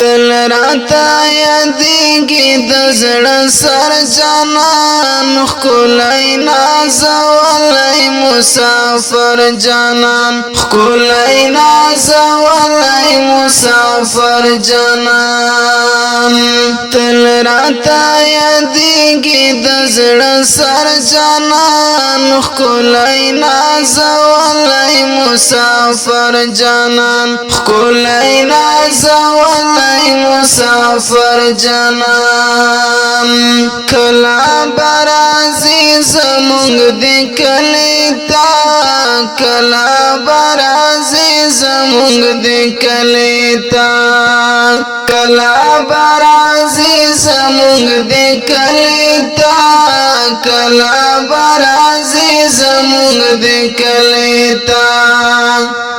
تل راتا یادیږي د زړه سر جانان ښکلی نازولی مسافر جانان ښکلی نازولی مسافر جانان تل راتا یادیږي د زړه سر جانان ښکلی نازولی مسافر جانان ښکلی نازولی مسافر جانان کلا برازي زمونږ د کلی تا کلا برازي زمونږ د کلی تا کلا برازي زمونږ د کلی تا کلا برازي زمونږ د کلی تا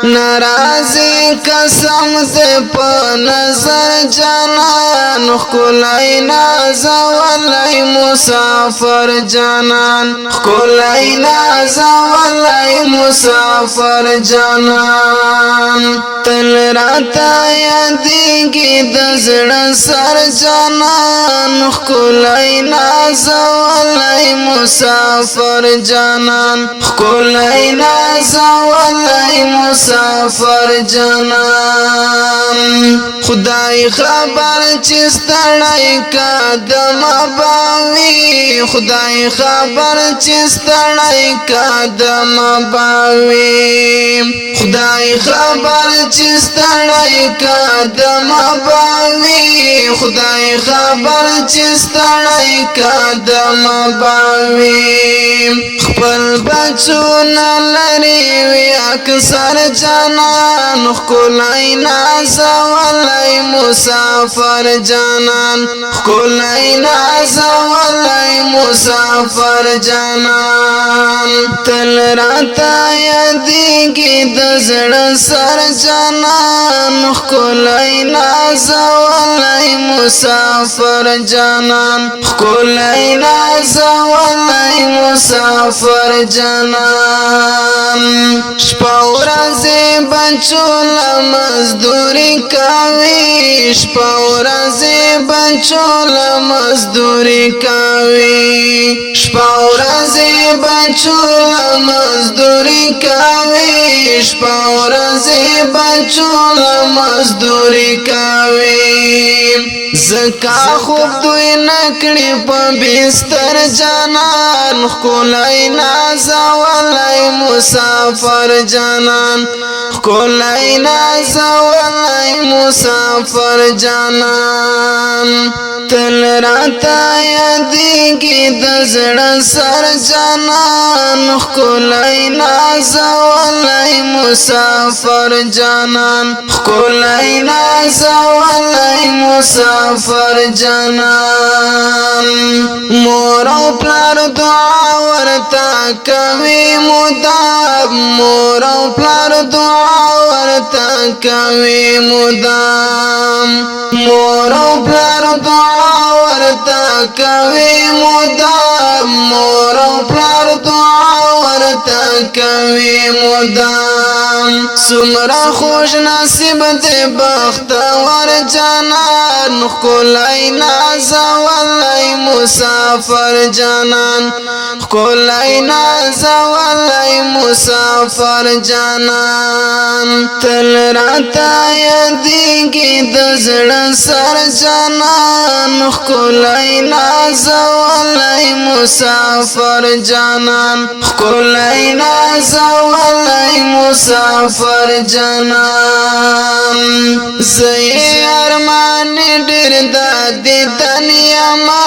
ناراضی قسم دې په نظر جانان ښکلی نازولی مسافر جانان ښکلی نازولی مسافر جانان تل راته یادیږي د زړه سر جانان ښکلی نازولی مسافر جانان ښکلی نازولی مسافر جانان خدای خبر چې ستړی قدم باوي خدای خبر چې ستړی قدم باوي خدای خبر چې ستړی قدم باوي خدای خبر چې ستړی قدم باوي خپل بچونه لري وي اکثر جانان ښکلی نازولی مسافر جانان ښکلی نازولی مسافر جانان تل راته یادیږي د زړه سر جانان ښکلی نازولی مسافر جانان ښکلی نازولی مسافر جانان شپه ورځې بچو له مزدوري کوي شپه ورځې بچو له مزدوري کوي شپه ورځې بچو له مزدوري کوي شپه ورځې بچو له مزدوري کوي زکا خوب دوی نکړي په بستر جانان ښکلی نازولی مسافر جانان ښکلی نازولی مسافر جانان تل راته یادیږي د زړه سر جانان ښکلی نازولی مسافر جانان ښکلی نازولی مسافر جانان مور او پلار دعا ورته کوي مدام مور او پلار دعا ورته کوي مدام مور او پلار دعا ورته کوي مدام مور او پلار دعا ورته کوي مدام څومره خوش نصیب دی بختور جانان ښکلی نازولی مسافر جانان ښکلی نازولی مسافر جانان تل راته یادیږي د زړه سر جانان ښکلی نازولی مسافر جانان ښکلی نازولی مسافر جانان زه یې ارمان ډېر د دیدن یما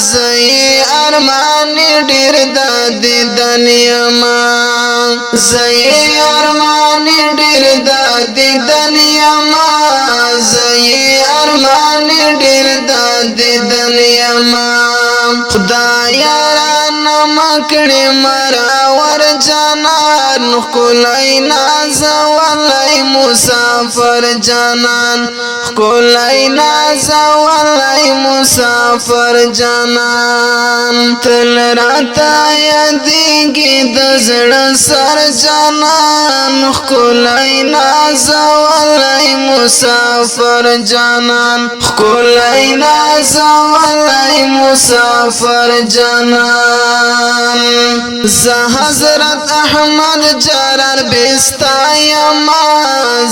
زه یې ارمان ډېر د دیدن یما زه یې ارمان ډېر د دیدن یما زه یې ارمان ډېر د دیدن یما خدایا رانه مکړې مراور جانان ښکلی نازولی مسافر جانان ښکلی نازولی مسافر جانان تل راته یادېږي د زړه سر جانان ښکلی نازولی مسافر جانان ښکلی نازولی مسافر جانان زه حضرت احمد جرر بستا یما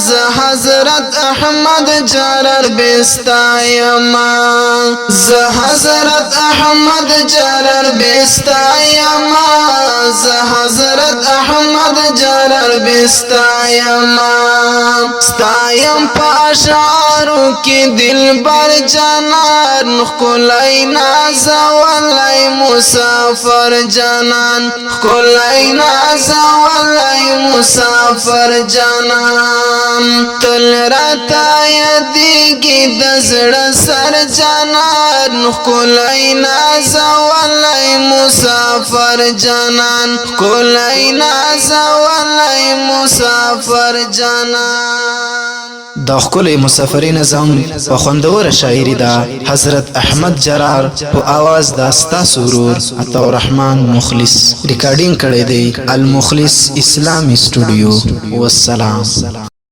زه حضرت احمد جرر بستا یما زه حضرت احمد جرر بستا یما زه حضرت احمد جرر بستا یما ستایم په اشعارو کې دلبر جانان ښکلی نازولی مسافر جانان ښکلی نازولی مسافر جانان تل راته یادېږي د زړه سر جانان ښکلی نازولی مسافر جانان ښکلی نازولی مسافر جانان دا ښکلی مسافرۍ نظم په خوندوره شاعري ده حضرت احمد جرار په آواز د ستاسو ورور عطاءالرحمن مخلص ریکارډینګ کړی دی المخلص اسلامي سټوډیو والسلام